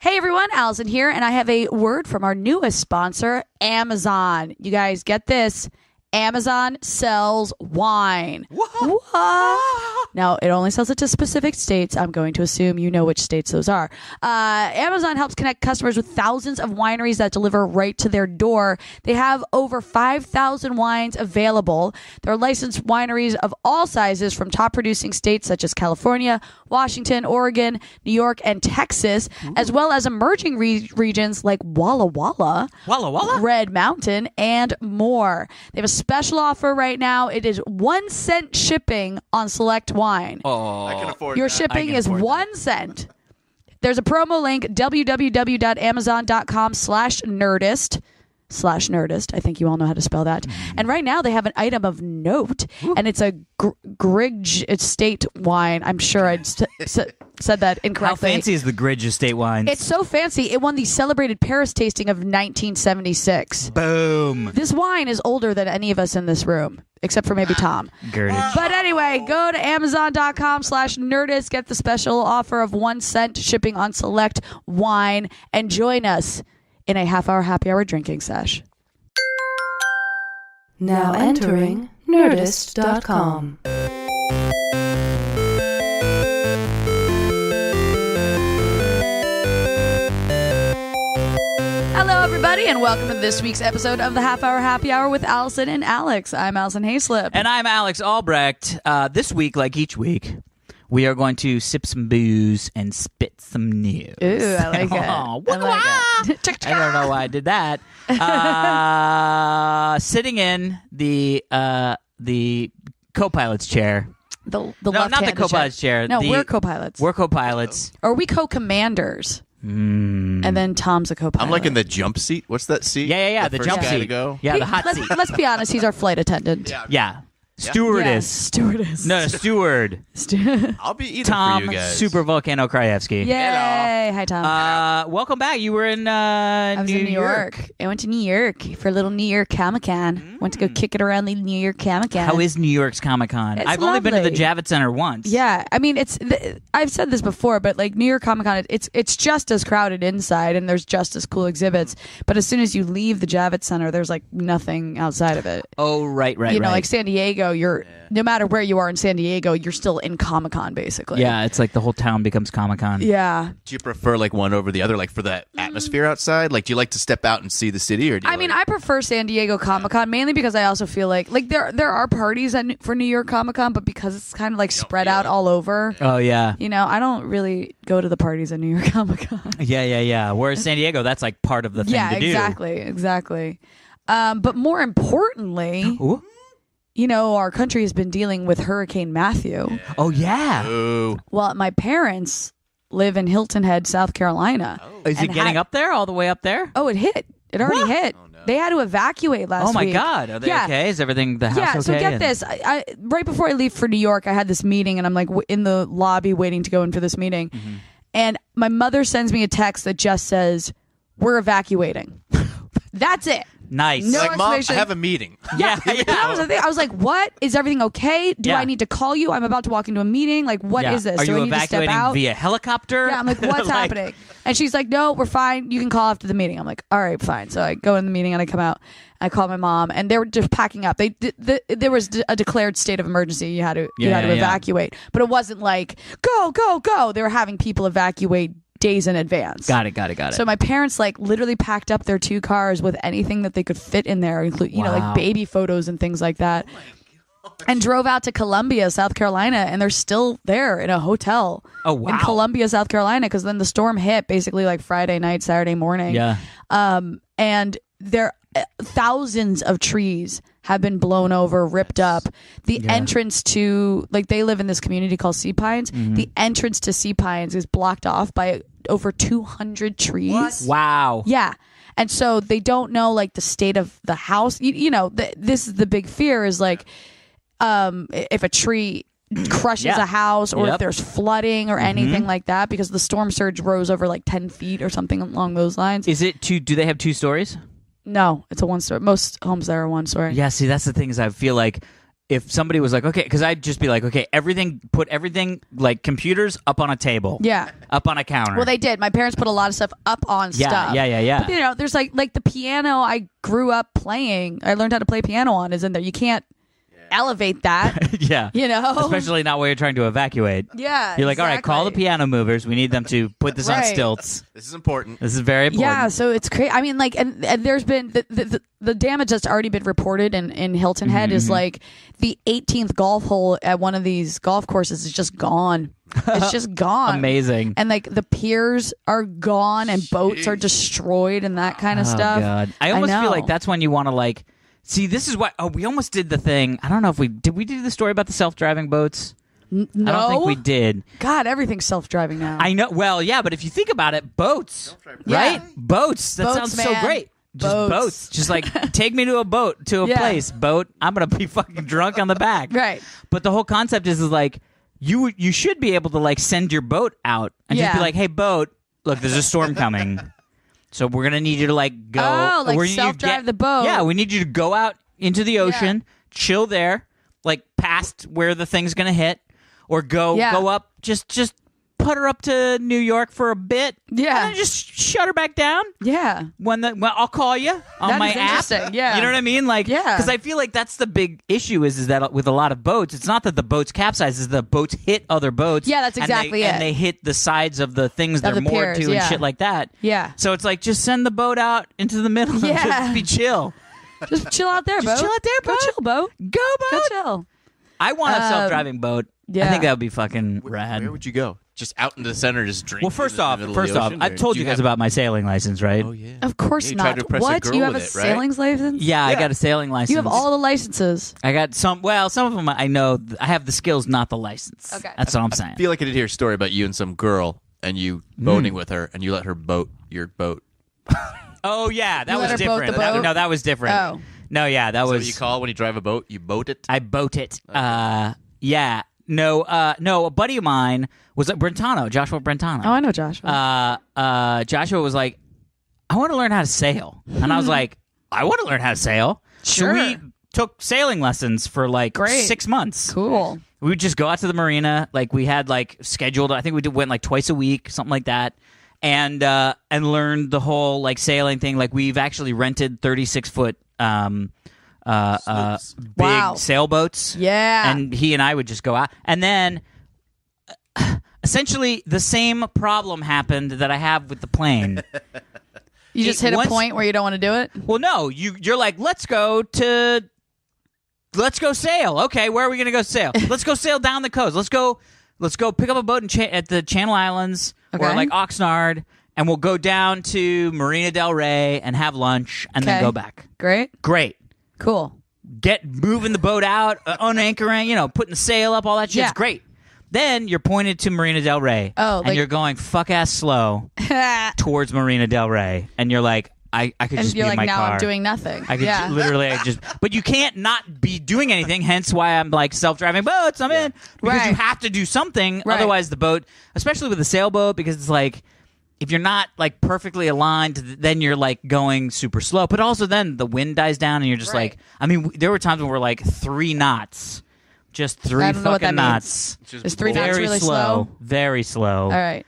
Hey everyone, Alison here, and I have a word from our newest sponsor, Amazon. You guys get this. Amazon sells wine. What? Now, it only sells it to specific states. I'm going to assume you know which states those are. Amazon helps connect customers with thousands of wineries that deliver right to their door. They have over 5,000 wines available. There are licensed wineries of all sizes from top producing states such as California, Washington, Oregon, New York, and Texas, as well as emerging regions like Walla Walla, Red Mountain, and more. They have a special offer right now. It is 1 cent shipping on select wine. Oh, I can afford Your that. shipping is 1 cent. There's a promo link, www.amazon.com/nerdist. /Nerdist. I think you all know how to spell that. And right now they have an item of note, and it's a Grigg Estate wine. I'm sure I said that incorrectly. How fancy is the Grigg Estate wine? It's so fancy. It won the celebrated Paris tasting of 1976. Boom. This wine is older than any of us in this room, except for maybe Tom. But anyway, go to Amazon.com/Nerdist. Get the special offer of 1 cent shipping on select wine, and join us in a half-hour happy hour drinking sesh. Now entering Nerdist.com. Hello, everybody, and welcome to this week's episode of the Half Hour Happy Hour with Allison and Alex. I'm Alison Haislip. And I'm Alex Albrecht. This week, like each week, we are going to sip some booze and spit some news. Ooh, I like it. I like it. I don't know why I did that. Sitting in the co-pilot's chair. The No, not the left-handed co-pilot's chair. No, we're co-pilots. We're co-pilots. Or are we co-commanders? And then Tom's a co-pilot. I'm like in the jump seat. What's that seat? Yeah. The first jump guy seat. to go? Yeah, the hot let's, seat. Let's be honest, he's our flight attendant. Yeah. Stewardess. Yes, stewardess. No, steward. I'll be eating Tom, for you guys. Super Volcano Krajewski. Yay. Hi, Tom. Welcome back. You were in I was in New York. I went to New York for a little New York Comic-Con. Went to go kick it around the New York Comic-Con. How is New York's Comic-Con? It's I've only been to the lovely. Javits Center once. Yeah, I mean, I've said this before, but like New York Comic-Con, it's just as crowded inside, and there's just as cool exhibits. But as soon as you leave the Javits Center, there's like nothing outside of it. Oh, right. You know, like San Diego, no matter where you are in San Diego, you're still in Comic-Con, basically. Yeah, it's like the whole town becomes Comic-Con. Yeah. Do you prefer like one over the other, like for the atmosphere outside? Like, do you like to step out and see the city, or do you I prefer San Diego Comic-Con mainly because I also feel like there are parties for New York Comic-Con, but because it's kind of like spread out all over. Oh, yeah. You know, I don't really go to the parties at New York Comic-Con. Yeah. Whereas San Diego, that's like part of the thing to do. Yeah, exactly. But more importantly, Ooh. you know, our country has been dealing with Hurricane Matthew. Yeah. Oh, yeah. Ooh. Well, my parents live in Hilton Head, South Carolina. Is it getting up there? All the way up there? Oh, it hit. It already hit. Oh, no. They had to evacuate last week. Oh, my God. Are they okay? Is everything, the house okay? So get this. I right before I leave for New York, I had this meeting, and I'm like in the lobby waiting to go in for this meeting. Mm-hmm. And my mother sends me a text that just says, "We're evacuating." That's it. Nice. No Like, Mom, I explanation. have a meeting. Yeah. That was the thing. I was like, "What? Is everything okay? Do Yeah. I need to call you? I'm about to walk into a meeting. Like, what is this? Are Do you I need to step evacuating out?" via helicopter? Yeah, I'm like, "What's happening?" And she's like, "No, we're fine. You can call after the meeting." I'm like, "All right, fine." So I go in the meeting and I come out. I call my mom, and they were just packing up. There was a declared state of emergency. You had to evacuate, but it wasn't like go, go, go. They were having people evacuate days in advance. Got it. So my parents like literally packed up their 2 cars with anything that they could fit in there, include you know like baby photos and things like that, and drove out to Columbia, South Carolina, and they're still there in a hotel. Oh, wow. In Columbia, South Carolina, because then the storm hit basically like Friday night, Saturday morning. Yeah. And there thousands of trees have been blown over, ripped up. The entrance to, like, they live in this community called Sea Pines. Mm-hmm. The entrance to Sea Pines is blocked off by over 200 trees. What? Wow. Yeah. And so they don't know, like, the state of the house. You know, this is the big fear is, like, if a tree crushes a house or if there's flooding or anything like that, because the storm surge rose over, like, 10 feet or something along those lines. Is it do they have 2 stories? No, it's a 1 story. Most homes there are 1 story. Yeah, see, that's the thing is I feel like if somebody was like, okay, because I'd just be like, okay, put everything like computers up on a table, Yeah. up on a counter. Well, they did. My parents put a lot of stuff up on stuff. Yeah. But, there's like the piano I grew up playing. I learned how to play piano on is in there. You can't elevate that. Yeah. Especially not while you're trying to evacuate. Yeah. You're like, all right, call the exactly. piano movers. We need them to put this on Right. stilts. This is important. This is very important. Yeah, so it's crazy. I mean, like, and there's been the damage that's already been reported in Hilton Head is like the 18th golf hole at one of these golf courses is just gone. It's just gone. Amazing. And like the piers are gone and boats are destroyed and that kind of stuff. Oh God. I almost feel know. like that's when you want to like see. This is what. Oh, we almost did the thing. I don't know if we do the story about the self-driving boats. No, I don't think we did. God, everything's self-driving now. I know. Well, yeah, but if you think about it, boats, right? Yeah. Boats. That Boats, sounds so man. great. Just boats. Just like take me to a boat, to a Yeah. place. Boat. I'm gonna be fucking drunk on the back. Right. But the whole concept is like you should be able to like send your boat out and just be Yeah. like, hey, boat, look, there's a storm coming, so we're gonna need you to like go. Oh, like we're gonna need you to self-drive the boat. Yeah, we need you to go out into the ocean, chill there, like past where the thing's gonna hit, or go up, just put her up to New York for a bit, Yeah. and then just shut her back down. Yeah. When I'll call you on That my is app. interesting, yeah. You know what I mean? Like, Yeah. because I feel like that's the big issue is that with a lot of boats, it's not that the boats capsize, it's the boats hit other boats. Yeah, that's exactly it. And they hit the sides of the things they're the moored piers, to yeah. and shit like that. Yeah. So it's like, just send the boat out into the middle and Yeah. just be chill. Just chill out there, boat. chill out there, Go boat. chill, boat. Go, Go boat! chill. I want a self-driving boat. I yeah. think that would be fucking rad. Where would you go? Just out into the center, just drink. Well, first off, I've I've told you guys about my sailing license, right? Oh yeah. Of course You tried not. to impress a What? girl You have a with it, right? sailing's license? Yeah, I got a sailing license. You have all the licenses. I got some. Well, some of them I know. I have the skills, not the license. Okay. That's all I'm saying. I feel like I did hear a story about you and some girl, and you boating with her, and you let her boat your boat. Oh yeah, that You was let her boat different. the boat? No, that was different. Oh. No, yeah, that That's was. what you call when you drive a boat? You boat it. I boat it. Yeah. No. A buddy of mine was at Brentano, Joshua Brentano. Oh, I know Joshua. Joshua was like, I want to learn how to sail, and I was like, I want to learn how to sail. Sure. So we took sailing lessons for like Great. 6 months. Cool. We would just go out to the marina. Like we had like scheduled. I think we went like twice a week, something like that, and learned the whole like sailing thing. Like we've actually rented 36-foot big Wow. sailboats. Yeah. And he and I would just go out, and then essentially the same problem happened that I have with the plane. You just hit a once- point where you don't want to do it? Well, no, you're like, let's go sail. Okay, where are we gonna go sail? Let's go sail down the coast. Let's go pick up a boat at the Channel Islands or Okay. like Oxnard, and we'll go down to Marina del Rey and have lunch, and then Okay. go back. Great. Great. Cool. Get moving the boat out, unanchoring, putting the sail up, all that shit's Yeah. great. Then you're pointed to Marina del Rey, Oh, and like- you're going fuck ass slow and towards Marina del Rey, and you're like, I could just be you're in like, my now car. I'm doing nothing. I could but you can't not be doing anything. Hence why I'm like self-driving boats. I'm in because you Right. have to do something. Right. Otherwise, the boat, especially with a sailboat, because it's like if you're not like perfectly aligned, then you're like going super slow. But also then the wind dies down, and you're just Right. like, I mean, there were times when we're like 3 knots, just 3 I don't know what fucking that means. knots. Just Is 3 knots Very really slow, very slow, All right.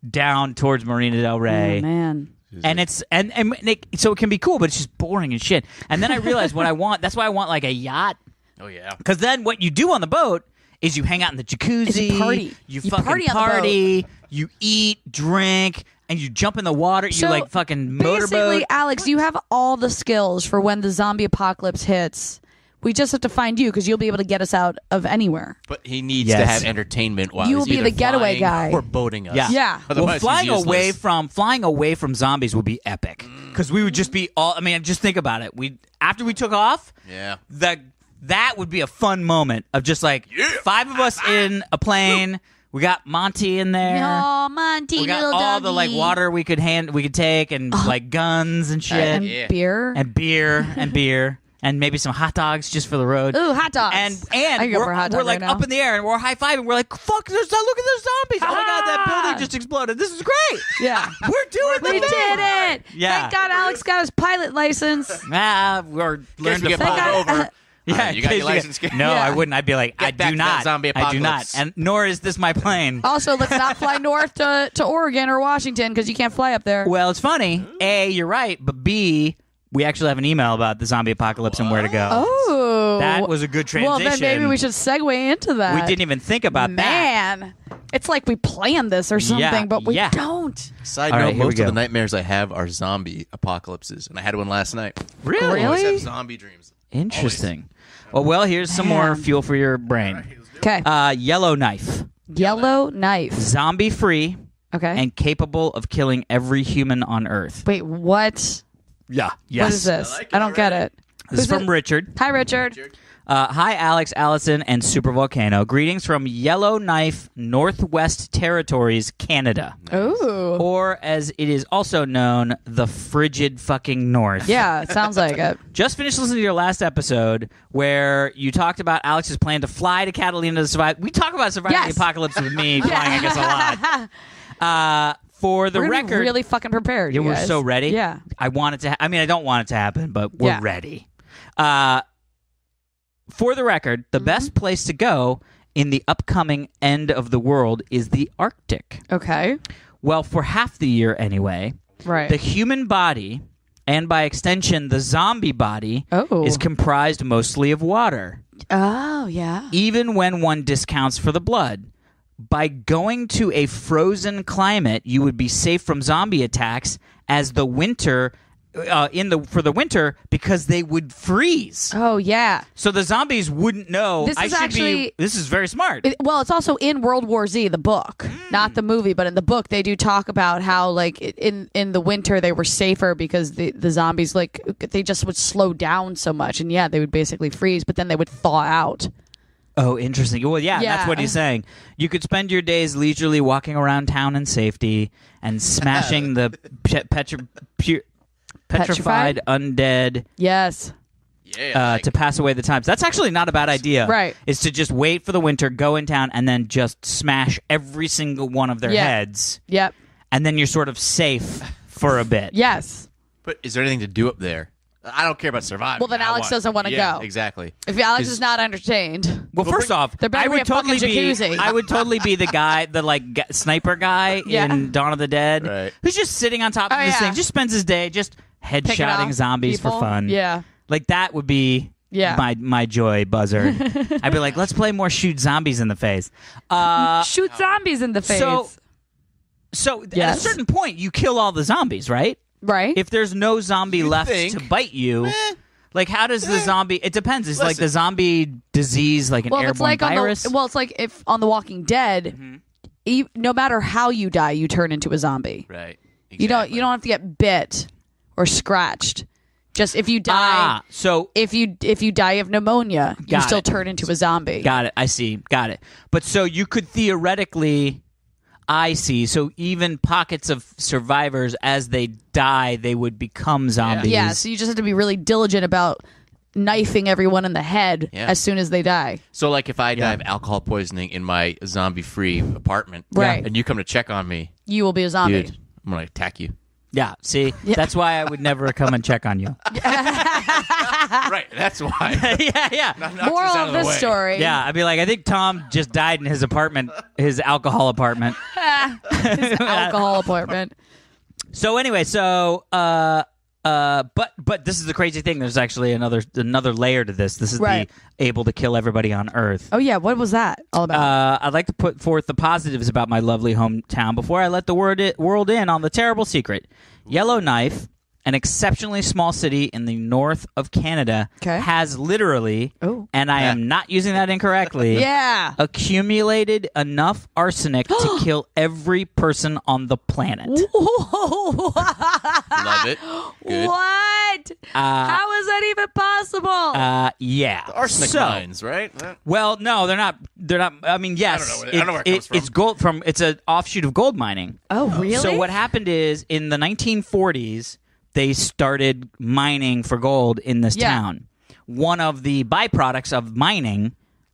down towards Marina del Rey. Oh, man. And it's so it can be cool, but it's just boring and shit. And then I realized what I want. That's why I want like a yacht. Oh yeah. Because then what you do on the boat is you hang out in the jacuzzi, Is you party. you You fucking party on the party, you eat, drink, and you jump in the water. So, you like fucking Basically, motorboat. Alex, you have all the skills for when the zombie apocalypse hits. We just have to find you because you'll be able to get us out of anywhere. But he needs Yes. to have entertainment while You he's will be either the getaway flying guy. or boating us. Yeah. Yeah. Well, Otherwise, flying he's away useless. from zombies would be epic because we would just be all. I mean, just think about it. After we took off, Yeah. that would be a fun moment of just like 5 of us in a plane. We got Monty in there. Oh, Monty, We got little all the like doggy. water we could take, and like guns and shit, and Yeah. beer. and beer, and maybe some hot dogs just for the road. Ooh, hot dogs. And I can go for a hot dog we're like right now. up in the air and we're high fiving. We're like, fuck! Look at those zombies! Oh my god, that Ah! building just exploded. This is great. Yeah. We're doing We the thing. did it. Yeah. Thank God Alex got his pilot license. We're learning we to get fly. pulled over. Yeah, you got in your case license. No, Yeah. I wouldn't. I'd be like, Get I back do to that not. zombie I do not. apocalypse. And nor is this my plane. Also, let's not fly north to Oregon or Washington because you can't fly up there. Well, it's funny. A, you're right, but B, we actually have an email about the zombie apocalypse and where to go. Oh, That was a good transition. Well, then maybe we should segue into that. We didn't even think about that. Man, it's like we planned this or something, but we yeah. don't. Side All note: right, here we most of go. the nightmares I have are zombie apocalypses, and I had one last night. Really? I always Really? have zombie dreams. Interesting. Well, here's some more fuel for your brain. Okay. Yellowknife. Yellow knife. Zombie free Okay. and capable of killing every human on Earth. Wait, what? Yeah. What is this? I like it I don't get already. it. This is Who's from it? Richard. Hi, Richard. Hi, Alex, Allison, and Super Volcano. Greetings from Yellowknife, Northwest Territories, Canada. Ooh. Or, as it is also known, the frigid fucking North. Yeah, it sounds like it. Just finished listening to your last episode where you talked about Alex's plan to fly to Catalina to survive. We talk about surviving Yes. the apocalypse with me flying, I guess, a lot. For the We're gonna be record, really fucking prepared. yeah, you we're guys. so ready. Yeah. I want it to. I mean, I don't want it to happen, but we're Yeah. ready. For the record, the Mm-hmm. best place to go in the upcoming end of the world is the Arctic. Okay. Well, for half the year anyway, Right. the human body, and by extension, the zombie body, Oh. is comprised mostly of water, Oh, yeah. even when one discounts for the blood. By going to a frozen climate, you would be safe from zombie attacks as the winter for the winter because they would freeze. Oh, yeah. So the zombies wouldn't know. This is actually- This is very smart. Well, it's also in World War Z, the book, not the movie, but in the book they do talk about how, like, in the winter they were safer because the zombies, like, they just would slow down so much, and yeah, they would basically freeze, but then they would thaw out. Oh, interesting. Well, yeah, Yeah. that's what he's saying. You could spend your days leisurely walking around town in safety and smashing the petrified undead Yes. Yeah. to pass away the times. That's actually not a bad idea. Right. Is to just wait for the winter, go in town, and then just smash every single one of their Yeah. heads. Yep. And then you're sort of safe for a bit. Yes. But is there anything to do up there? I don't care about surviving. Well, then I Alex want- doesn't wanna yeah, go. Exactly. If Alex Is- is not entertained. Well, first off, there better I be would a fucking totally be. jacuzzi. I would totally be the guy, the sniper guy Yeah. in Dawn of the Dead, Right. who's just sitting on top of Oh, this yeah. thing, just spends his day just Picking headshotting off zombies people. for fun. Yeah. Like that would be Yeah. my joy buzzer. I'd be like, let's play more shoot zombies in the face. Shoot zombies in the face. So at a Yes. certain point, you kill all the zombies, right? right? If there's no zombie left think. to bite you, like how does the zombie? It depends. It's like Listen. the zombie disease, like an well, if airborne it's like virus. it's like if on The Walking Dead, no matter how you die, you turn into a zombie. Right. You don't have to get bit or scratched. Just if you die, So if you die of pneumonia, you Got still it. turn into a zombie. got it. I see. Got it. But so you could theoretically, I see. So even pockets of survivors, as they die, they would become zombies. Yeah, so you just have to be really diligent about knifing everyone in the head Yeah. as soon as they die. So, like, if I die of alcohol poisoning in my zombie-free apartment, Right. and you come to check on me, You will be a zombie. dude, I'm gonna attack you. Yeah. See, that's why I would never come and check on you. Right. That's why. yeah. Moral of this story. Yeah, I'd be like, I think Tom just died in his apartment, his alcohol apartment. His alcohol apartment. So anyway, but this is the crazy thing. There's actually another layer to this. This is Right. the able to kill everybody on Earth. Oh yeah, what was that all about? I'd like to put forth the positives about my lovely hometown before I let the world in on the terrible secret. Yellowknife, an exceptionally small city in the north of Canada, Okay. has literally, Oh. and I am not using that incorrectly, Yeah. accumulated enough arsenic to kill every person on the planet. Love it. Good. What? How is that even possible? Yeah. Arsenic So- mines, right? Well, no, they're not. They're not. I mean, yes, I don't know where it comes from. It's gold from. It's an offshoot of gold mining. Oh, really? So what happened is in the 1940s they started mining for gold in this Yeah. town. One of the byproducts of mining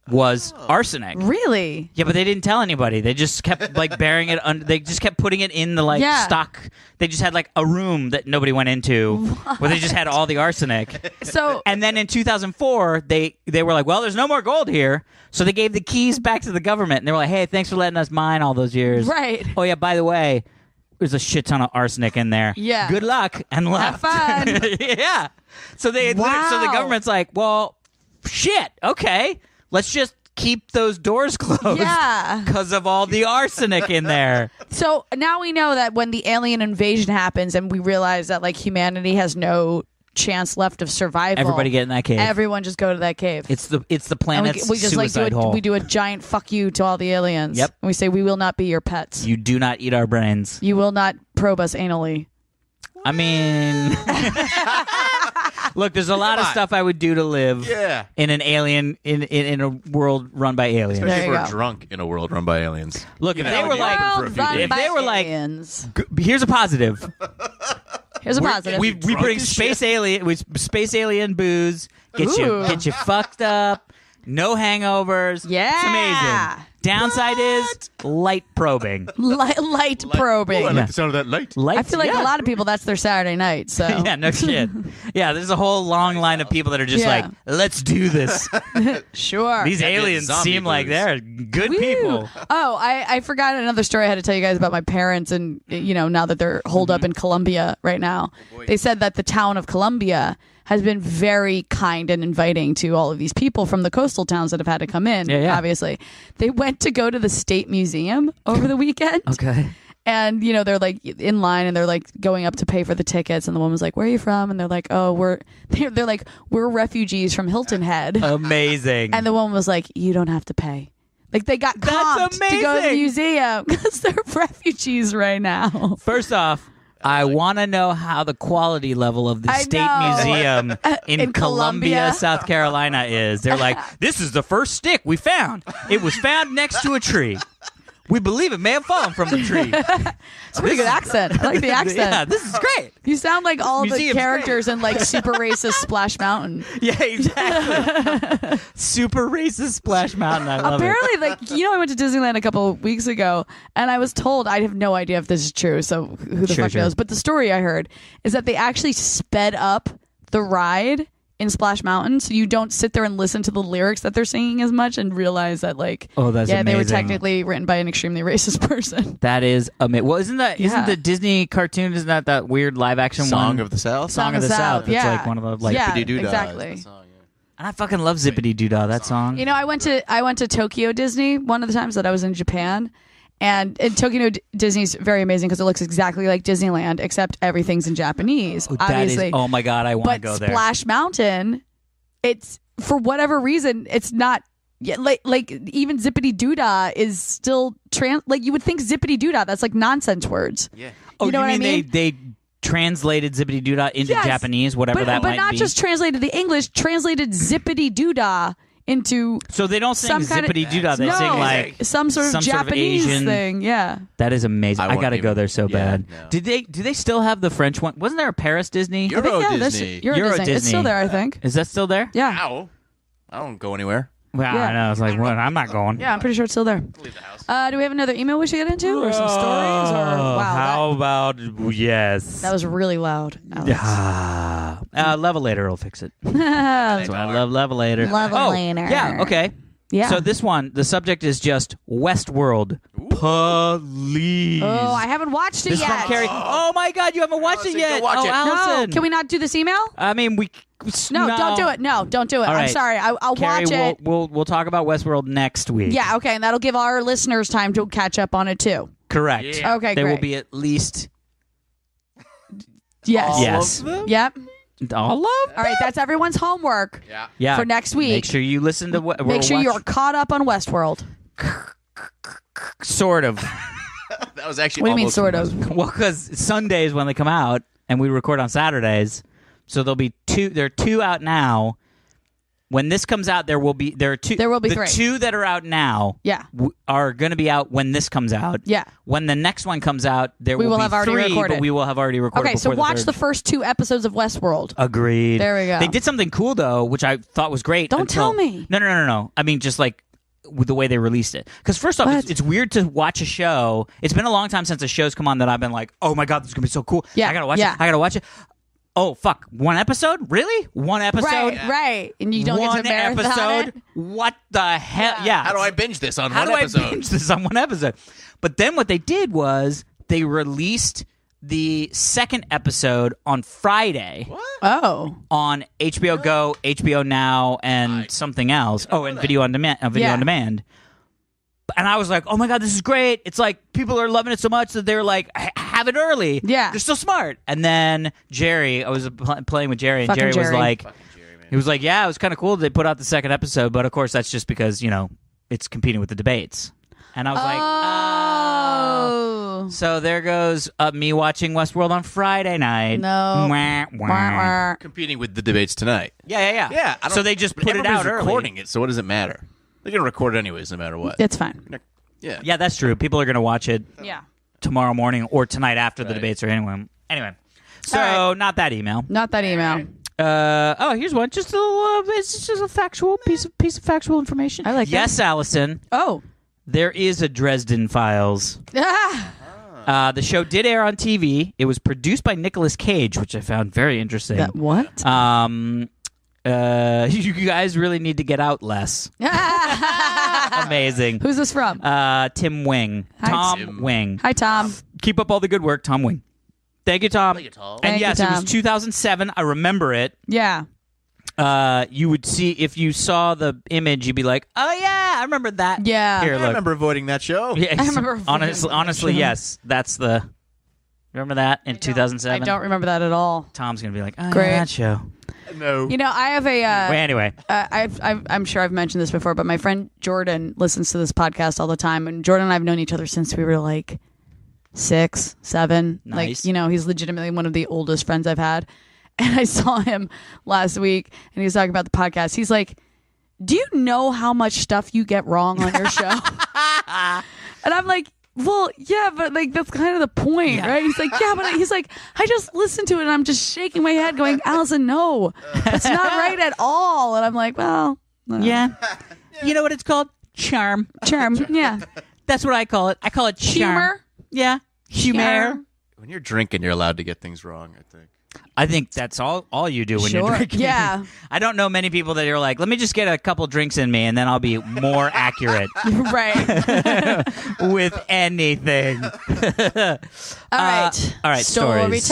was arsenic. Really? Yeah, but they didn't tell anybody. They just kept like burying it under. They just kept putting it in the stock. They just had like a room that nobody went into where they just had all the arsenic. So And then in 2004, they were like, well, there's no more gold here. So they gave the keys back to the government. And they were like, hey, thanks for letting us mine all those years. Right. Oh, yeah, by the way, there's a shit ton of arsenic in there. Yeah. Good luck and left. Have fun. Yeah. So so the government's like, well, shit. Okay. Let's just keep those doors closed. Yeah. Because of all the arsenic in there. So now we know that when the alien invasion happens and we realize that like humanity has no chance left of survival, Everybody get in that cave. everyone just go to that cave. It's the And planet's we just suicide hole. we do a giant fuck you to all the aliens. Yep. And we say we will not be your pets. You do not eat our brains. You will not probe us anally. I mean, look, there's a lot of stuff I would do to live in an alien in a world run by aliens. There Especially you if we're go. drunk in a world run by aliens. Look, if Yeah, they that were would be like, open for a few Run days. if by they were like, aliens. here's a positive. Here's a positive. We drunk bring as space alien booze. Get you fucked up. No hangovers. Yeah. It's amazing. Downside is light probing. light probing. Ooh, I like the sound of that light. Light, I feel like a lot of people that's their Saturday night. So Yeah, no shit. Yeah, there's a whole long line of people that are just Yeah. like, let's do this. sure. These Gotta get aliens zombie seem like booze. they're good Woo. people. Oh, I forgot another story I had to tell you guys about my parents, and now that they're holed up in Colombia right now, they said that the town of Colombia has been very kind and inviting to all of these people from the coastal towns that have had to come in. Yeah. Obviously, they went to go to the state museum over the weekend. Okay. And they're like in line and they're like going up to pay for the tickets, and the woman's like, "Where are you from?" And they're like, "Oh, they're like, we're refugees from Hilton Head." Amazing. And the woman was like, "You don't have to pay." Like they got That's comped to go to the amazing. museum because they're refugees right now. First off, I want to know how the quality level of the I state know. museum in In Columbia, Columbia. South Carolina is. They're like, this is the first stick we found. It was found next to a tree. We believe it may have fallen from the tree. It's a pretty good accent. I like the accent. Yeah, this is great. You sound like all the museum's characters in like super racist Splash Mountain. Yeah, exactly. Super racist Splash Mountain. I love Apparently, like, I went to Disneyland a couple of weeks ago, and I was told, I have no idea if this is true, so who the Sure, fuck sure. knows? But the story I heard is that they actually sped up the ride in Splash Mountain, so you don't sit there and listen to the lyrics that they're singing as much and realize that, like, Oh, that's they were amazing. technically written by an extremely racist person. That is amazing. Well, isn't Yeah. the Disney cartoon? Isn't that weird live action Song one? of the South. Song of the South. It's yeah. like one of the like. Yeah, Zippity-doo-dah is exactly. the song, yeah. And I fucking love Zippity Doo Dah. That song. I went to Tokyo Disney one of the times that I was in Japan, and Tokyo Disney's very amazing because it looks exactly like Disneyland, except everythoo's in Japanese, That obviously. is. Oh my god, I want to But go there. Splash Mountain, it's for whatever reason, it's not. Yeah, like even Zippity Doo Dah is still like you would think Zippity Doo Dah, that's like nonsense words. Yeah. Oh, you know what I mean mean? they translated Zippity Doo Dah into Yes, Japanese, whatever that but might not be. just translated the English, translated Zippity Doo Dah into So they don't sing some kind of- Zippity Doo Dah. They no, sing like some sort of some sort of Japanese Asian- thing. Yeah. that is amazing. I I won't gotta go even- there so yeah, bad. no. Do they still have the French one? Wasn't there a Paris Disney? I think, yeah, that's Disney. Euro Euro Disney. It's still Disney. there, I think. Is that still there? Yeah. Ow. I don't go anywhere. Well, Yeah. I know. It's like, what? I'm not going. Yeah, I'm pretty sure it's still there. Leave the house. Do we have another email we should get into, or some stories? Or Oh, wow, how about yes? that was really loud. Alex. Levelator will fix it. That's why I love Levelator. Levelator. Oh, yeah. Okay. Yeah. So this one, the subject is just Westworld. Police. Oh, I haven't watched it This is yet. from Carrie. Oh my God, you haven't watched Allison, it yet. go watch oh, it. No, Allison. can we not do this email? I mean, No, don't do it. No, don't do it. All I'm right. sorry. I'll Carrie, watch it. We'll talk about Westworld next week. Yeah, okay, and that'll give our listeners time to catch up on it too. Correct. Yeah. Okay, There great. will be at least yes. yes. Yep. All of All right, that's everyone's homework Yeah. yeah. for next week. Make sure you listen to what. Make sure you're caught up on Westworld. sort of. That was actually What do you mean, almost sort the most- of? Well, because Sundays when they come out, and we record on Saturdays, so there'll be two. There are two out now, When this comes out, there are two. There will be the 3. 2 that are out now. Yeah. Are going to be out when this comes out. Yeah. When the next one comes out, We will be have already 3, recorded. but we will have already recorded. Okay, so before watch third. the first 2 episodes of Westworld. Agreed. There we go. They did something cool though, which I thought was great. Don't tell me. No. I mean, just like with the way they released it. Because first off, What? it's weird to watch a show. It's been a long time since a show's come on that I've been like, oh my god, this is gonna be so cool. Yeah, I gotta watch yeah. it. I gotta watch it. Oh fuck! 1 episode? Really? 1 episode? Right. And you don't get One to marathon episode? it. What the hell? Yeah. How do I binge this on How one do episode? I binge this on 1 episode? But then what they did was they released the 2nd episode on Friday Oh. on HBO Go, HBO Now, and something else. Oh, and video on demand. Yeah. On demand. And I was like, oh my god, this is great. It's like people are loving it so much that they're like, have it early. Yeah. They're so smart. And then Jerry, I was playing with Jerry, and Fucking Jerry was Jerry. like, he was like, yeah, it was kind of cool that they put out the 2nd episode, but of course that's just because, it's competing with the debates. And I was like, Oh. So there goes me watching Westworld on Friday night. No. Wah, wah. Wah, wah. Competing with the debates tonight. Yeah. Yeah. I don't- So they just but put it out everybody's early. recording it, so what does it matter? They're going to record it anyways, no matter what. It's fine. Yeah. Yeah, that's true. People are going to watch it Yeah. tomorrow morning or tonight after the Right. debates or anyway. So All right. not that email. Not that email. Here's one. Just a little. It's just a factual piece of factual information. I like that. Yes, Allison. Oh. There is a Dresden Files. Ah. The show did air on TV. It was produced by Nicolas Cage, which I found very interesting. That what? You guys really need to get out less. Amazing. Who's this from? Tim Wing. Tom Tim. Wing. Hi, Tom. Keep up all the good work, Tom Wing. Thank you, Tom. Thank you, Tom. And Thank you, yes, it Tom. was 2007. I remember it. Yeah. You would see, if you saw the image, you'd be like, oh yeah, I remember that. Yeah. Here, I look. remember avoiding that show. Yeah, I remember honestly, yes. That's the. Remember that in 2007? I don't remember that at all. Tom's gonna be like, oh, Great. yeah, that show. No. You know, I have a. Well, anyway, I'm sure I've mentioned this before, but my friend Jordan listens to this podcast all the time, and Jordan and I have known each other since we were like 6, 7. Nice. Like, he's legitimately one of the oldest friends I've had. And I saw him last week, and he was talking about the podcast. He's like, "Do you know how much stuff you get wrong on your show?" And I'm like, well, yeah, but like that's kind of the point, right? He's like, yeah, but he's like, I just listened to it and I'm just shaking my head going, Allison, no, that's not right at all. And I'm like, well, no. yeah. You know what it's called? Charm. Charm, yeah. That's what I call it. I call it charm. Humor? Yeah. Humor. Charm. When you're drinking, you're allowed to get things wrong, I think. I think that's all you do when you're Sure. drinking. Yeah. I don't know many people that are like, let me just get a couple drinks in me and then I'll be more accurate Right. with anything. All right. all right, stories.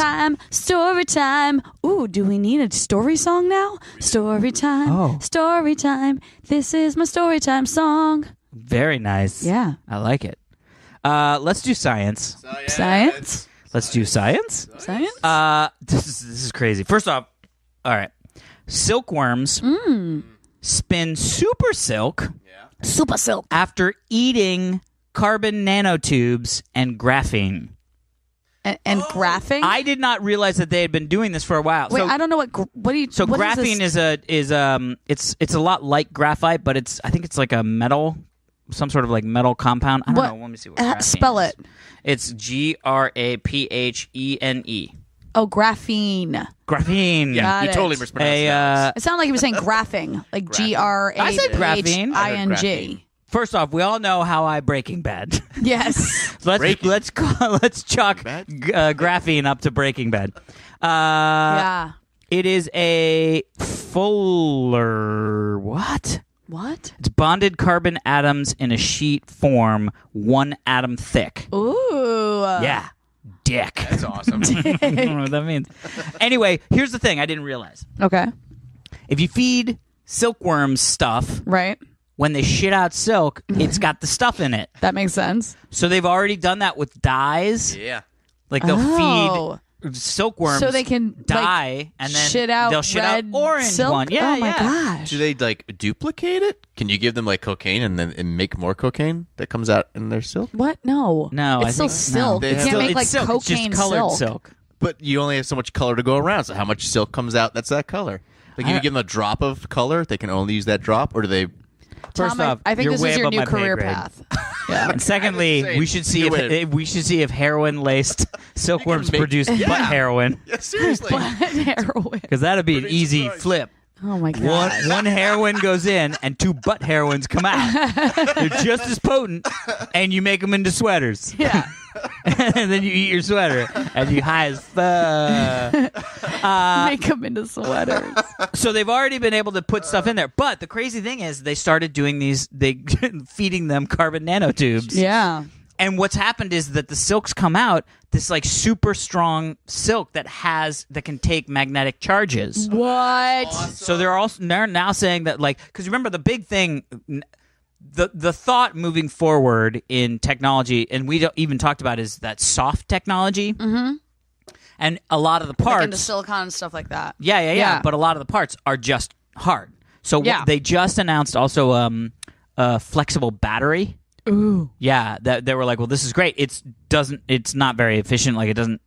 Story time. Ooh, do we need a story song now? Story time. Oh. Story time. This is my story time song. Very nice. Yeah. I like it. Let's do science. Science? Let's do science. Science? This is crazy. First off, all right. Silkworms spin super silk Super silk. after eating carbon nanotubes and graphene. And graphing? I did not realize that they had been doing this for a while. Wait, so, I don't know what do you so what graphene this? is a lot like graphite, but I think it's like a metal, some sort of like metal compound. I don't know. Let me see what graphene spell is. it. It's GRAPHENE. Oh, graphene. Graphene. Yeah, Got you it. totally mispronounced that. It sounded like he was saying graphing, like Graphing. I said graphene. GRAPHING. First off, we all know how I Breaking Bad. Yes. let's chalk Bad? graphene up to Breaking Bad. Yeah. It is a fuller what? What? It's bonded carbon atoms in a sheet form, 1 atom thick. Ooh. Yeah, dick. That's awesome. I don't know what that means. Anyway, here's the thing I didn't realize. Okay. If you feed silkworms stuff, Right. when they shit out silk, it's got the stuff in it. That makes sense. So they've already done that with dyes. Yeah. Like they'll Oh. feed silkworms So they can, dye like, and then shit out they'll shit red out orange silk? one. Yeah, oh my yeah. gosh. Do they like duplicate it? Can you give them like cocaine and then make more cocaine that comes out in their silk? What? No. No, It's I still think silk. They You have- can't Still- make it's like silk. cocaine it's just colored silk. But you only have so much color to go around. So how much silk comes out? That's that color. Like if you give them a drop of color, they can only use that drop, or do they? First Tom, off, I think you're this way is your above new my pay career grade. path. Yeah. And secondly, saying, we should see you if heroin laced silkworms make- produce yeah. butt heroin, Yeah, seriously. Heroin. because that'd be an Pretty easy surprised. flip. Oh my god. One heroin goes in and 2 butt heroines come out. They're just as potent, and you make them into sweaters. Yeah. And then you eat your sweater, and you high as fuck. Make them into sweaters. So they've already been able to put stuff in there. But the crazy thing is they started doing feeding them carbon nanotubes. Yeah. And what's happened is that the silks come out, this like super strong silk that can take magnetic charges. What? So they're now saying that, like, because remember the big thing, the thought moving forward in technology, and we don't even talked about, is that soft technology. Mm-hmm. And a lot of the parts, Like into silicon and stuff like that. yeah. But a lot of the parts are just hard. So Yeah. they just announced also a flexible battery. Ooh. Yeah, that they were like, well, this is great. It's not very efficient. Like, it doesn't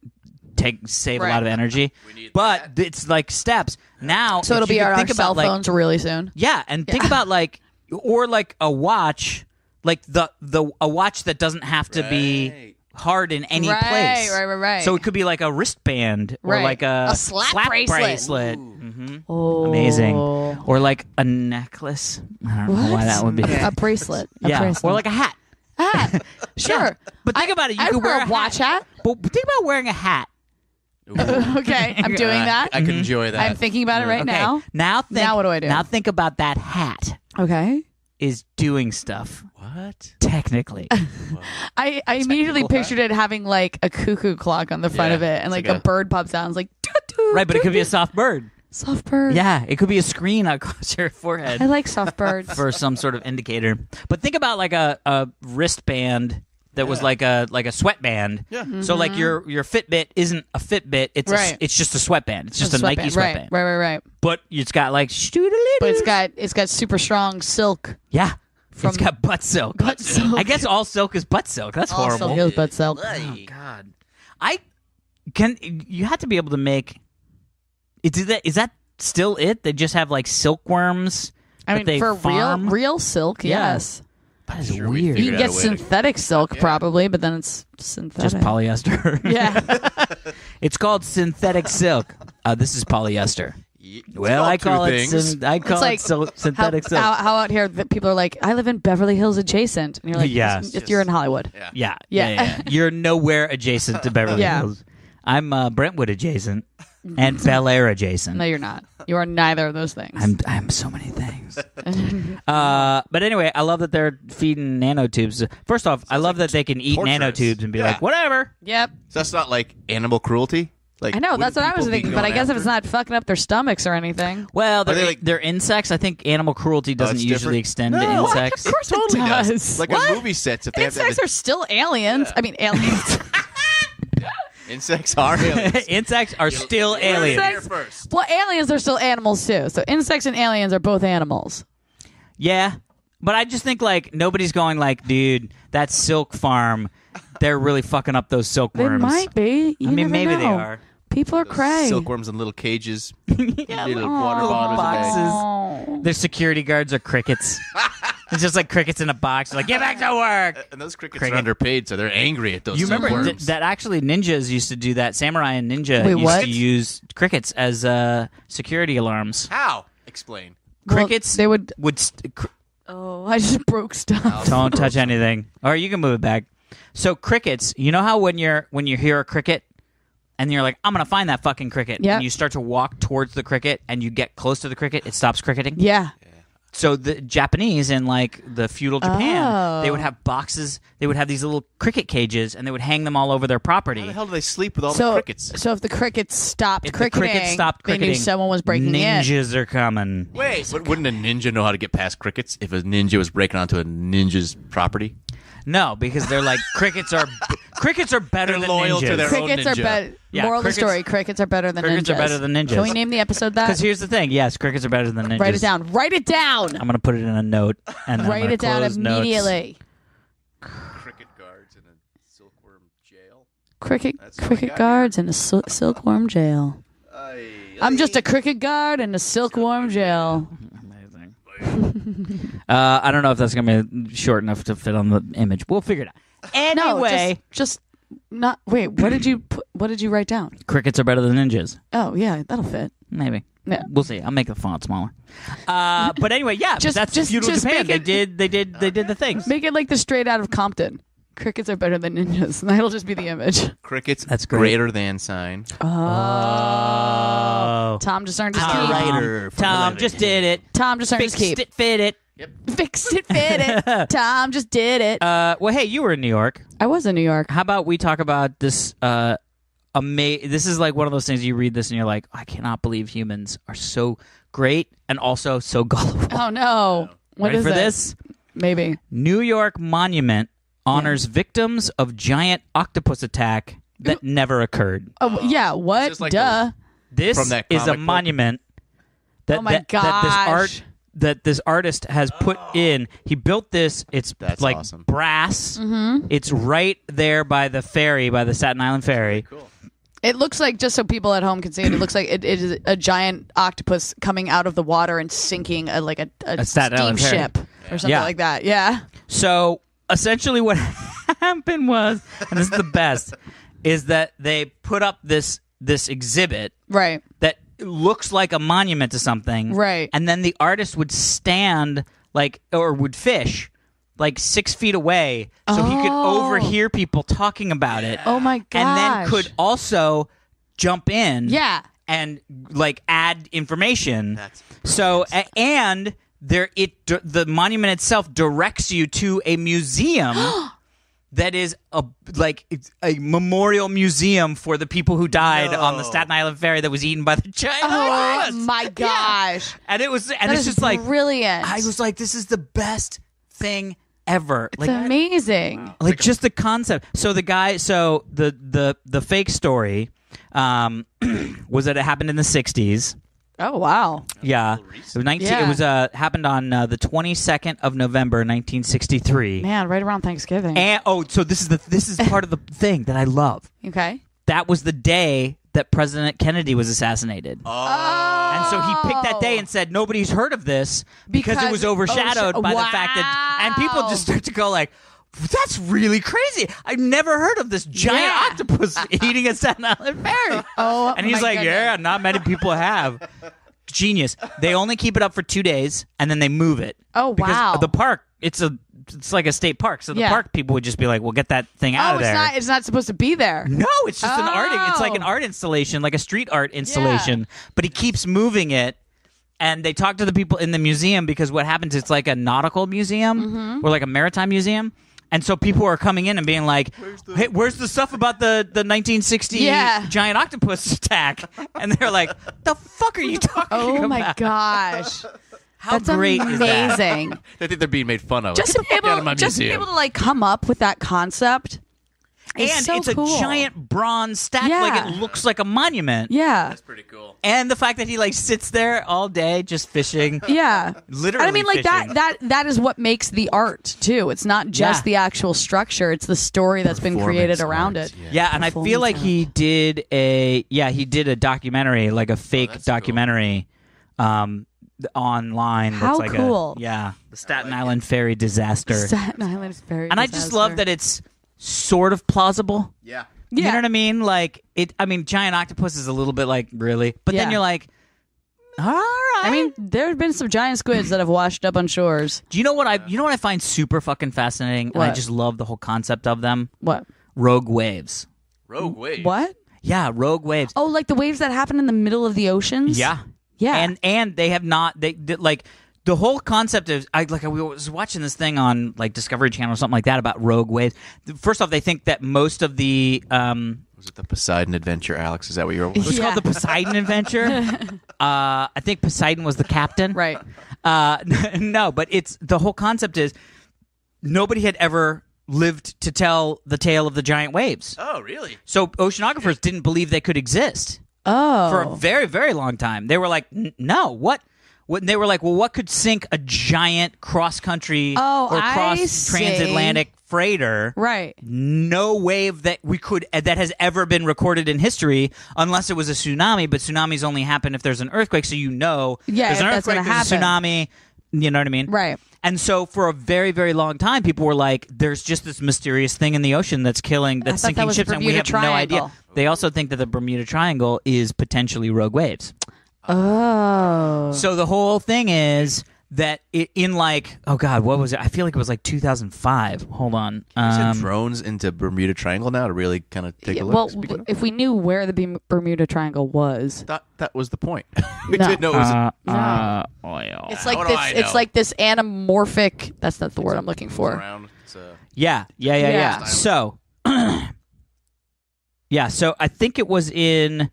save a Right. lot of energy. But it's like steps now. So if it'll be you on our think cell about, like, phones really soon. yeah, and think about like a watch, like a watch that doesn't have to be hard in any place. Right. So it could be like a wristband or Right. like a slap bracelet. Oh. Amazing. Or like a necklace. I don't know why that would be. A bracelet. Yeah, or like a hat. hat. Sure. But think about it. You I could wear a watch hat. But think about wearing a hat. Okay, I'm doing that. I can enjoy that. I'm thinking about it right Okay. now. Now what do I do? Now think about that hat Okay. is doing stuff. What? Technically. I immediately pictured it having like a cuckoo clock on the front Yeah, of it, and it's like like a a- bird pops out and it's like, doo-doo, Right, but it could be a doo-doo. soft bird. Soft bird. Yeah, it could be a screen across your forehead I like soft birds. for some sort of indicator. But think about like a wristband that was like a sweatband. Yeah. So like your Fitbit isn't a Fitbit. It's Right. it's just a sweatband. It's just a Sweatband. Nike sweatband. Right. But it's got like But it's got super strong silk. yeah. From- It's got butt silk. Butt silk. I guess all silk is butt silk. That's Also, horrible. heels butt silk. Oh God. You have to be able to make. Is that still it? They just have like silkworms. I that mean, they for farm? real silk, Yeah. yes. That is Sure, we weird. You figured can out get a way to- synthetic silk probably, but then it's synthetic. Just polyester. Yeah. It's called synthetic silk. This is polyester. It's Well, called I call two it things. I call like it synthetic silk. how out here that people are like, I live in Beverly Hills adjacent, and you're like, Yes. if you're in Hollywood. Yeah. Yeah. You're nowhere adjacent to Beverly Yeah. Hills. I'm Brentwood adjacent and Bel Air adjacent. No, you're not. You are neither of those things. I'm so many things. But anyway, I love that they're feeding nanotubes. First off, I love that they can eat torturous. nanotubes and be Yeah. like, whatever. Yep. So that's not like animal cruelty. Like I know. That's what I was thinking. But I guess if it's not. not fucking up their stomachs or anything. Well, they like- they're insects. I think animal cruelty doesn't it's usually different? extend No. to What? insects. Of course Totally it does. does. Like What? on movie sets, if they have Insects to are still aliens. I mean, aliens. insects are aliens. Insects are still aliens. Insects- Here first. well, aliens are still animals too. So insects and aliens are both animals. Yeah, but I just think like nobody's going like, dude, that silk farm, they're really fucking up those They silkworms. might be. You I mean, never maybe they know. are. People are cray. Silkworms in little cages, little water little bottles. boxes. Oh. Their security guards are crickets. It's just like crickets in a box. They're like, get back to work. And those crickets Cricket. are underpaid, so they're angry at those You remember silkworms. that actually ninjas used to do that. Samurai and ninja Wait, used what? to use crickets as security alarms. How? Explain. Well, Crickets they would. would Oh, I just broke stuff. don't touch anything, or you can move it back. So crickets, you know how when you hear a cricket and you're like, I'm gonna find that fucking cricket, Yep. and you start to walk towards the cricket and you get close to the cricket, it stops cricketing. Yeah. So the Japanese in like the feudal Japan, Oh. they would have boxes. They would have these little cricket cages, and they would hang them all over their property. How the hell do they sleep with all the So, crickets? so if the crickets stopped If cricketing, the crickets stopped they cricketing, knew someone was breaking in. ninjas are coming. Wait, but wouldn't a ninja know how to get past crickets if a ninja was breaking onto a ninja's property? No, because they're like crickets are better They're than loyal ninjas. to their own Crickets are ninja. better. Yeah, Moral of the crickets- story: crickets are better than crickets ninjas. are better than ninjas. Can we name the episode that? Because here's the thing. Yes, crickets are better than ninjas. Write it down. Write it down. I'm gonna put it in a note and then I'm Write gonna it down close notes. immediately. Cricket guards in a silkworm jail. Cricket That's what I got guards in a silkworm jail. I'm just a cricket guard in a silkworm jail. Amazing. I don't know if that's gonna be short enough to fit on the image. We'll figure it out. Anyway, No, just not. Wait, what did you write down? crickets are better than ninjas. Oh yeah, that'll fit. Maybe. Yeah. We'll see. I'll make the font smaller. But anyway, yeah, that's feudal Japan. They did the things. Make it like the Straight Out of Compton. Crickets are better than ninjas, and that'll just be the image. Crickets. That's great. Greater than sign. Oh. Tom just earned his Tom. keep. Writer for Tom a living. just did it. Tom just earned his Fixed keep. it, fit it. Fixed it, fit it. Tom just did it. Well, hey, you were in New York. I was in New York. How about we talk about this? This is like one of those things you read this and you're like, I cannot believe humans are so great and also so gullible. Oh no! What Ready is for it? this? Maybe. New York Monument honors victims of giant octopus attack that never occurred. Oh yeah. What? just like Duh. This From that is a comic book? monument that, Oh my that this artist has put in. He built this. It's That's like awesome. brass. Mm-hmm. It's right there by the ferry, by the Staten Island ferry. Cool. It looks like, just so people at home can see it, it looks like it is a giant octopus coming out of the water and sinking a Staten steam Island ferry. ship or something Yeah. like that. Yeah. So essentially, what happened was, and this is the best, is that they put up this exhibit Right. that looks like a monument to something, Right. And then the artist would stand or would fish 6 feet away, so he could Oh. overhear people talking about it. Oh my gosh. And then could also jump in, Yeah. and add information. That's So and the monument itself directs you to a museum that is it's a memorial museum for the people who died on the Staten Island ferry that was eaten by the giant Oh octopus. my gosh. And it was, and That it's is just like brilliant. I was like, this is the best thing ever. It's amazing. Just the concept. So the guy, the fake story was that it happened in the 60s. Oh wow. Yeah, it was Yeah. It was happened on the 22nd of November, 1963. Man, right around Thanksgiving. And so this is part of the thing that I love. Okay. That was the day that President Kennedy was assassinated. Oh. And so he picked that day and said nobody's heard of this because it was overshadowed by the fact that, and people just start to go like, that's really crazy. I've never heard of this giant octopus eating a Staten Island ferry. Oh, And he's my like, goodness. yeah, not many people have. Genius. They only keep it up for 2 days and then they move it. Oh, Because wow. the park, it's like a state park. So the Yeah. park people would just be like, well, get that thing out Oh, of there. it's not supposed to be there. No, it's just an art. It's like an Oh. art installation, like a street art installation. But he keeps moving it. And they talk to the people in the museum because what happens, it's like a nautical museum or like a maritime museum. And so people are coming in and being like, hey, where's the stuff about the 1960 Yeah. giant octopus attack? And they're like, the fuck are you talking Oh about? my gosh. How That's great is that? amazing. They think they're being made fun of. Just to Get be the fuck out of my able, just to be museum. able to come up with that concept. And is so it's cool. a giant bronze statue. Yeah. Like it looks like a monument. Yeah. That's pretty cool. And the fact that he sits there all day just fishing. Yeah. Literally And I mean, fishing. that is what makes the art too. It's not just Yeah. the actual structure; it's the story that's been created Performance around art, it. Yeah, and I feel like he did a documentary, like a fake that's documentary online. How that's like cool. the Staten Island ferry disaster. Staten Island is very. And I just love that it's sort of plausible. Yeah. You know Yeah. what I mean? Giant octopus is a little bit really, but then Yeah. you're like, all right. I mean, there have been some giant squids that have washed up on shores. Do you know what I find super fucking fascinating? And I What? just love the whole concept of them. What? Rogue waves. Rogue Wave. What? Yeah, rogue waves. Oh, like the waves that happen in the middle of the oceans? Yeah. Yeah. And they have not the whole concept of I was watching this thing on Discovery Channel or something like that about rogue waves. First off, they think that most of the Was it the Poseidon Adventure, Alex? Is that what you were? it was Yeah. called the Poseidon Adventure. I think Poseidon was the captain. Right. No, but it's the whole concept is nobody had ever lived to tell the tale of the giant waves. Oh, really? So oceanographers didn't believe they could exist. Oh. For a very, very long time. They were like, no, what they were like, well, what could sink a giant cross-country Oh, or I cross-transatlantic freighter? Right. No wave that has ever been recorded in history, unless it was a tsunami. But tsunamis only happen if there's an earthquake, so there's an if that's earthquake, gonna there's a happen. tsunami. You know what I mean? Right. And so for a very, very long time, people were like, "There's just this mysterious thing in the ocean that's thought sinking that was the ships, and we Bermuda have no Triangle. idea." They also think that the Bermuda Triangle is potentially rogue waves. Oh. So the whole thing is that in like, oh God, what was it? I feel like it was like 2005. Hold on. Send drones into Bermuda Triangle now to really kind of take a look. Well, Speaking of- if we knew where the Bermuda Triangle was, that was the point. We No. didn't know it was Oil. it's like How do this. I It's know? like this anamorphic. That's not the word I'm looking for. around. It's, Yeah. Yeah. So, so I think it was in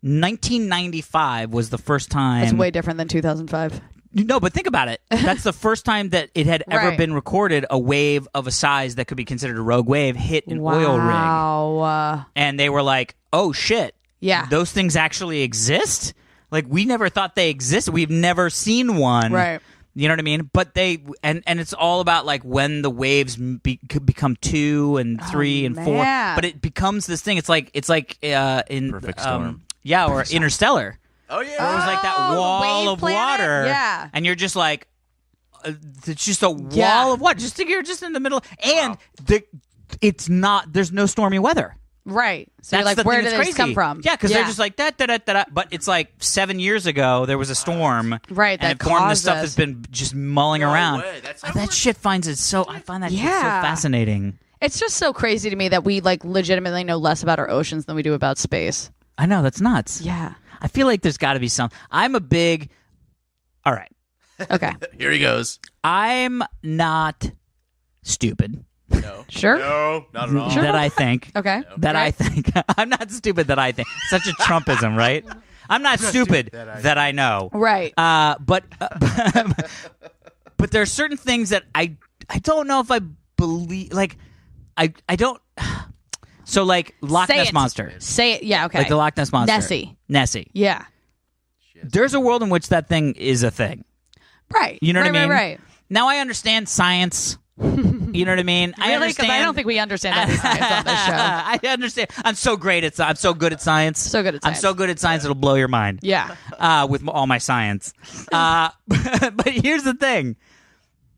1995 was the first time. That's way different than 2005. No, but think about it. That's the first time that it had ever Right. been recorded. A wave of a size that could be considered a rogue wave hit an oil rig, Wow. and they were like, "Oh shit! Yeah. those things actually exist. Like we never thought they existed. We've never seen one. Right. You know what I mean? But they and it's all about like when the waves could become 2 and 3 and 4. man. But it becomes this thing. It's like in Perfect Storm. or Interstellar. Oh yeah. Where it was like that Oh, the wall wave of planet? water. Yeah. And you're just like, it's just a wall Yeah. of water. You're just in the middle. And it's not. There's no stormy weather. Right. So you're That's like, the where thing did that's this crazy. come from? Yeah, because they're just like that, da, da, da, da. But it's like 7 years ago there was a storm, Right, And that it formed this caused stuff us. that's been just mulling around. way. That's how it That works. shit finds it so. I find that shit so Yeah. fascinating. It's just so crazy to me that we like legitimately know less about our oceans than we do about space. I know that's nuts. Yeah. I feel like there's got to be some. I'm a big. All right, Okay. Here he goes. I'm not stupid. No. Sure. No, not at all. Sure. That I think. Okay. That I Right. think. I'm not stupid that I think. Such a Trumpism, right? I'm not stupid that I know. Right. But but there are certain things that I don't know if I believe. Like I don't. So like Loch Say Ness it. monster, Say it. Yeah. Okay. like the Loch Ness monster, Nessie. Yeah. There's a world in which that thing is a thing. Right. You know right, what I mean? Right. Now I understand science. You know what I mean? I Really? Because understand. I don't think we understand any science on this show. I understand. I'm so great at. I'm so good at science. So good at I'm science. so good at science. It'll blow your mind. Yeah. With all my science. But here's the thing: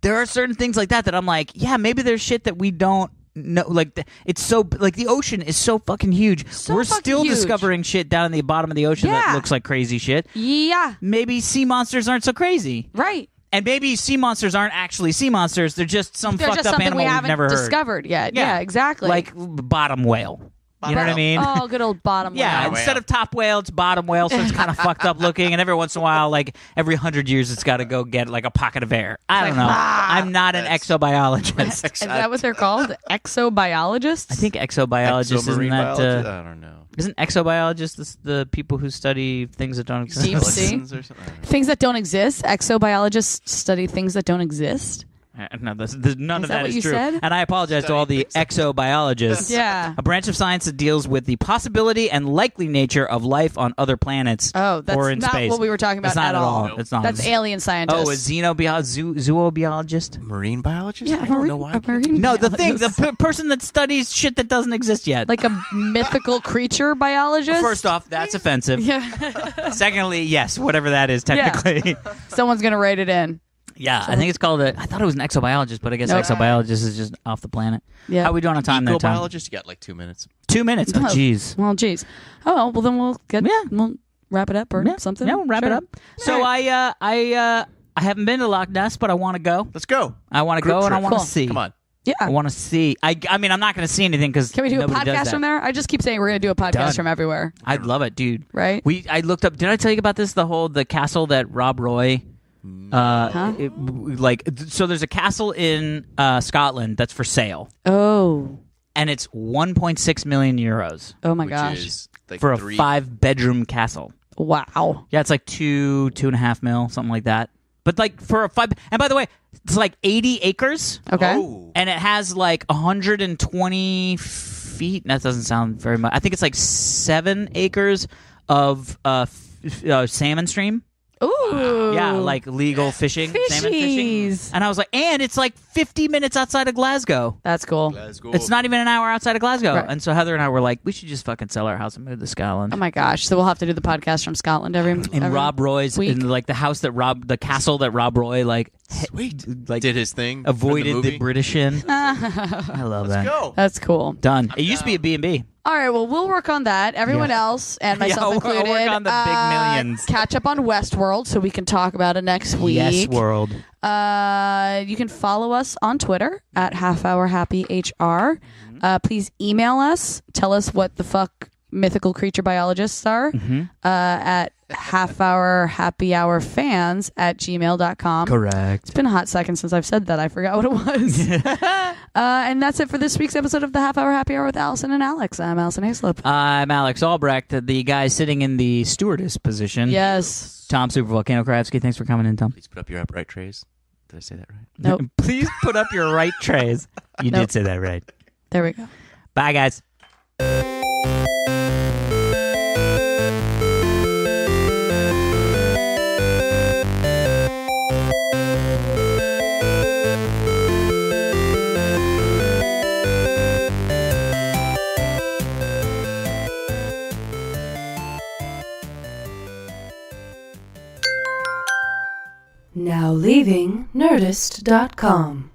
there are certain things like that I'm like, yeah, maybe there's shit that we don't know. Like it's so like the ocean is so fucking huge. So We're fucking still huge. discovering shit down in the bottom of the ocean that Yeah. looks like crazy shit. Yeah. Maybe sea monsters aren't so crazy. Right. And maybe sea monsters aren't actually sea monsters. They're just some They're fucked just up something animal we we've haven't never heard. discovered yet. Yeah. Exactly. Like bottom whale. You know what I mean? Oh, good old bottom Yeah, whale. instead of top whale, it's bottom whale, so it's kind of fucked up looking. And every once in a while, like every 100 years, it's got to go get like a pocket of air. I don't know. I'm not an exobiologist. Is that what they're called? Exobiologists? I think exobiologist isn't Exomarine that? biologist? I don't know. Isn't exobiologist the people who study things that don't exist? Deep sea? Skeletons or something? I don't know. Things that don't exist. Exobiologists study things that don't exist. No, none Is of that that what is you true. said? And I apologize to all the exobiologists. Yeah. A branch of science that deals with the possibility and likely nature of life on other planets Oh, that's or in not space. what we were talking about That's not at all. Nope. It's not. That's alien scientists. Oh, a zoobiologist? Marine biologist? Yeah, I don't know why. a marine No, the thing, the biologist. person that studies shit that doesn't exist yet. Like a mythical creature biologist? First off, that's offensive. Yeah. Secondly, yes, whatever that is technically. Someone's going to write it in. Yeah, I think it's called I thought it was an exobiologist, but I guess Nope. exobiologist is just off the planet. Yeah. How are we doing on time there, Tom? Ecobiologist? You got like 2 minutes. 2 minutes. Oh, Oh. jeez. Well, geez. Oh, well, then we'll get. Yeah. We'll wrap it up or Yeah, something. Yeah, we'll wrap it Sure. up. So I haven't been to Loch Ness, but I want to go. Let's go. I want to Group go and I trip. want to Cool. see. Come on. Yeah. I want to see. I mean, I'm not going to see anything because Can we do a nobody does podcast that. from there? I just keep saying we're going to do a podcast Done. from everywhere. I'd love it, dude. Right? I looked up. Did I tell you about this? The castle that Rob Roy. So there's a castle in Scotland that's for sale, Oh. and it's 1.6 million euros Oh, my Which gosh. is like for a 3 5-bedroom castle. Wow. Yeah, it's like 2.5 mil, something like that. But like for a 5, and by the way, it's like 80 acres. Okay. Oh. And it has like 120 feet. That doesn't sound very much. I think it's like 7 acres of salmon stream. Ooh. Yeah, like legal fishing, salmon fishing. Fishies. And I was like, and it's like 50 minutes outside of Glasgow. That's cool. It's not even an hour outside of Glasgow. Right. And so Heather and I were like, we should just fucking sell our house and move to Scotland. Oh my gosh. So we'll have to do the podcast from Scotland every Rob Roy's, week. in like the castle that Rob Roy like Did his thing. avoided for the movie. British in. I love that. Go. That's cool. Done. It used to be a B&B. All right, well, we'll work on that. Everyone else, and myself Yeah, we'll included, work on the big millions. Catch up on Westworld so we can talk about it next week. Yes, world. You can follow us on Twitter at halfhourhappyhr. Please email us. Tell us what the fuck mythical creature biologists are at halfhourhappyhourfans@gmail.com. Correct. It's been a hot second since I've said that. I forgot what it was. And that's it for this week's episode of the Half Hour Happy Hour with Allison and Alex. I'm Alison Haislip. I'm Alex Albrecht, the guy sitting in the stewardess position. Yes. Tom Super Volcano Kravsky. Thanks for coming in, Tom. Please put up your upright trays. Did I say that right? Nope. Please put up your right trays. You Nope. did say that right. There we go. Bye, guys. Now leaving Nerdist.com.